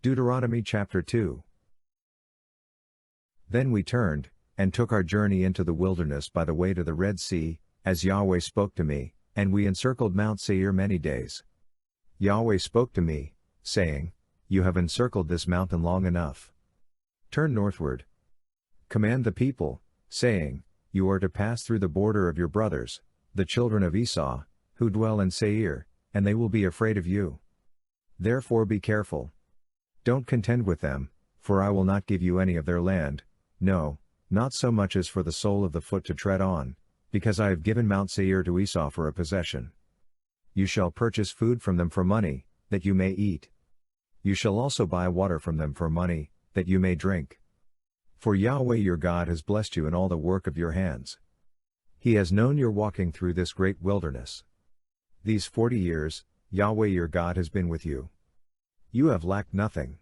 Deuteronomy chapter 2. Then we turned, and took our journey into the wilderness by the way to the Red Sea, as Yahweh spoke to me, and we encircled Mount Seir many days. Yahweh spoke to me, saying, You have encircled this mountain long enough. Turn northward. Command the people, saying, You are to pass through the border of your brothers, the children of Esau, who dwell in Seir, and they will be afraid of you. Therefore be careful. Don't contend with them, for I will not give you any of their land, no, not so much as for the sole of the foot to tread on, because I have given Mount Seir to Esau for a possession. You shall purchase food from them for money, that you may eat. You shall also buy water from them for money, that you may drink. For Yahweh your God has blessed you in all the work of your hands. He has known your walking through this great wilderness. These 40 years, Yahweh your God has been with you. You have lacked nothing.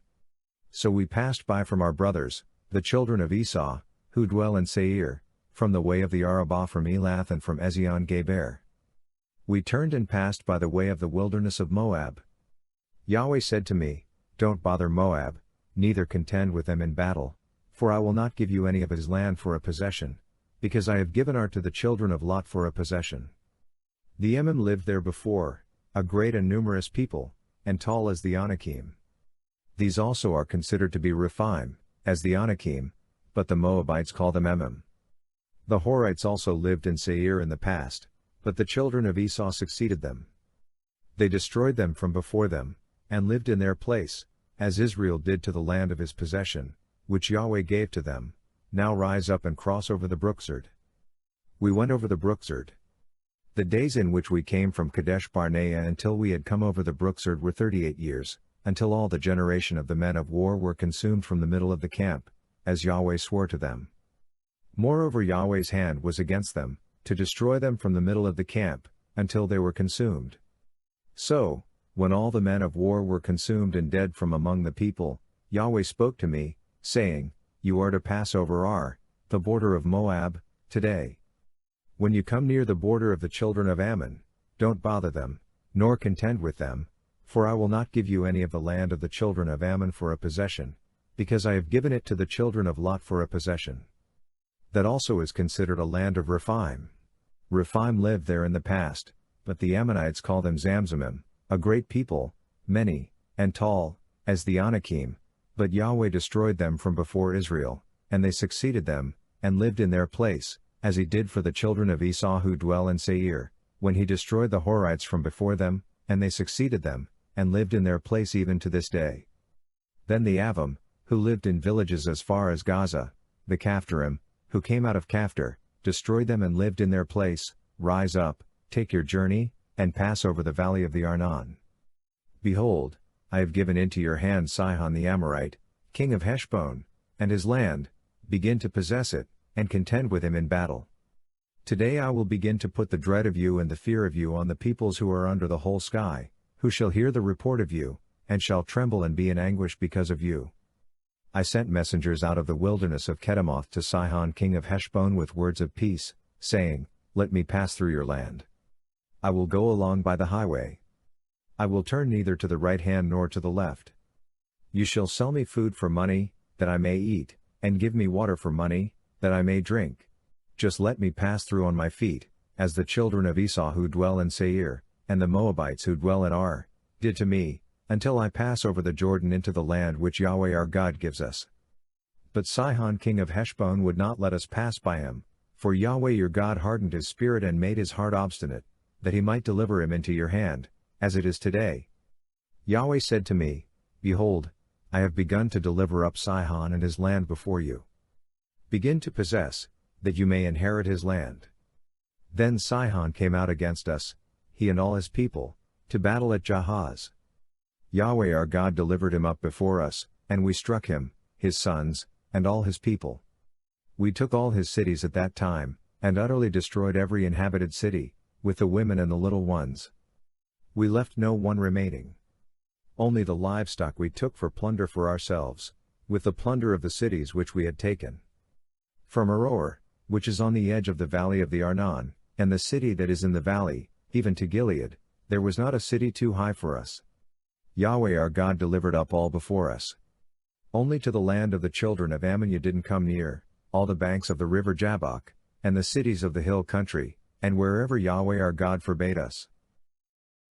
So we passed by from our brothers, the children of Esau, who dwell in Seir, from the way of the Arabah from Elath and from Ezion-Geber. We turned and passed by the way of the wilderness of Moab. Yahweh said to me, Don't bother Moab, neither contend with them in battle, for I will not give you any of his land for a possession, because I have given her to the children of Lot for a possession. The Emim lived there before, a great and numerous people, and tall as the Anakim. These also are considered to be Rephaim, as the Anakim, but the Moabites call them Emim. The Horites also lived in Seir in the past, but the children of Esau succeeded them. They destroyed them from before them, and lived in their place, as Israel did to the land of his possession, which Yahweh gave to them. Now rise up and cross over the Brook-Zerd. We went over the Brook-Zerd. The days in which we came from Kadesh Barnea until we had come over the Brook-Zerd were 38 years, until all the generation of the men of war were consumed from the middle of the camp, as Yahweh swore to them. Moreover Yahweh's hand was against them, to destroy them from the middle of the camp, until they were consumed. So, when all the men of war were consumed and dead from among the people, Yahweh spoke to me, saying, You are to pass over Ar, the border of Moab, today. When you come near the border of the children of Ammon, don't bother them, nor contend with them, for I will not give you any of the land of the children of Ammon for a possession, because I have given it to the children of Lot for a possession. That also is considered a land of Rephaim. Rephaim lived there in the past, but the Ammonites call them Zamzumim, a great people, many, and tall, as the Anakim, but Yahweh destroyed them from before Israel, and they succeeded them, and lived in their place, as he did for the children of Esau who dwell in Seir, when he destroyed the Horites from before them, and they succeeded them, and lived in their place even to this day. Then the Avim, who lived in villages as far as Gaza, the Caphtorim, who came out of Caphtor, destroyed them and lived in their place. Rise up, take your journey, and pass over the valley of the Arnon. Behold, I have given into your hand Sihon the Amorite, king of Heshbon, and his land. Begin to possess it, and contend with him in battle. Today I will begin to put the dread of you and the fear of you on the peoples who are under the whole sky, who shall hear the report of you, and shall tremble and be in anguish because of you. I sent messengers out of the wilderness of Kedemoth to Sihon king of Heshbon with words of peace, saying, Let me pass through your land. I will go along by the highway. I will turn neither to the right hand nor to the left. You shall sell me food for money, that I may eat, and give me water for money, that I may drink. Just let me pass through on my feet, as the children of Esau who dwell in Seir, and the Moabites who dwell in Ar, did to me, until I pass over the Jordan into the land which Yahweh our God gives us. But Sihon king of Heshbon would not let us pass by him, for Yahweh your God hardened his spirit and made his heart obstinate, that he might deliver him into your hand, as it is today. Yahweh said to me, Behold, I have begun to deliver up Sihon and his land before you. Begin to possess, that you may inherit his land. Then Sihon came out against us, he and all his people, to battle at Jahaz. Yahweh our God delivered him up before us, and we struck him, his sons, and all his people. We took all his cities at that time, and utterly destroyed every inhabited city, with the women and the little ones. We left no one remaining. Only the livestock we took for plunder for ourselves, with the plunder of the cities which we had taken. From Aroer, which is on the edge of the valley of the Arnon, and the city that is in the valley, even to Gilead, there was not a city too high for us. Yahweh our God delivered up all before us. Only to the land of the children of Ammon you didn't come near, all the banks of the river Jabbok, and the cities of the hill country, and wherever Yahweh our God forbade us.